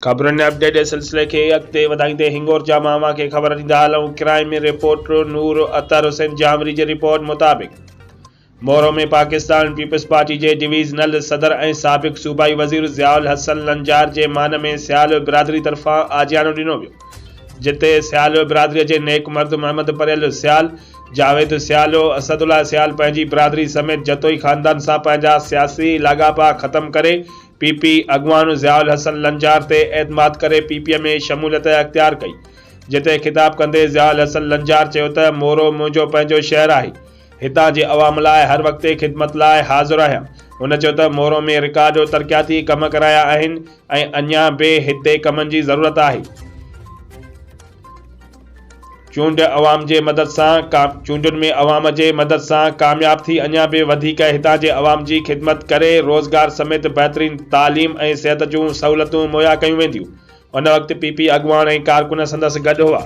खबरुनि update जे सिलसिले खे अॻिते वधाईंदे हिंगोर जा मामा खे ख़बर ॾींदा हलूं। क्राइम रिपोर्टर नूर अतर हुसैन जामरी जी रिपोर्ट मुताबिक़ मोरो में पाकिस्तान पीपल्स पार्टी जे डिवीज़नल सदर ऐं साबिक़ सूबाई वज़ीर ज़ियाउल हसन लंजार जे मान में सियालो बिरादरी तरफ़ां आजियानो ॾिनो वियो, जिते सियालो बिरादरीअ जे नेक मर्द मोहम्मद परियल सियाल, जावेद सियालो, असदुल्ला सियाल पंहिंजी बिरादरी समेत जतोई ख़ानदान सां पंहिंजा सियासी लाॻापा ख़त्म करे पीपी अॻवान ज़ियाउल हसन लंजार ते एतमाद करे पीपीए में शमूलियत अख्तियार कई, जिते ख़िताब कंदे ज़ियाउल हसन लंजार चयो त मोरो मुंहिंजो पंहिंजो शहर आहे, हितां जे अवाम लाइ हर वक़्त ख़िदमत लाइ हाज़िर आहियां। हुन चयो त मोरो में रिकार्ड तरक़ियाती कम कराया आहिनि ऐं अञा बि हिते कमनि जी ज़रूरत आहे। चूंडुनि में अवाम जे मदद सां कामयाब थी अञा बि वधीक हितां जे अवाम जी ख़िदमत करे रोज़गार समेत बहितरीन तालीम ऐं सिहत जूं सहूलियतूं मुहैया कयूं वेंदियूं। उन वक़्तु पीपी अॻवान ऐं कारकुन संदसि गॾु हुआ।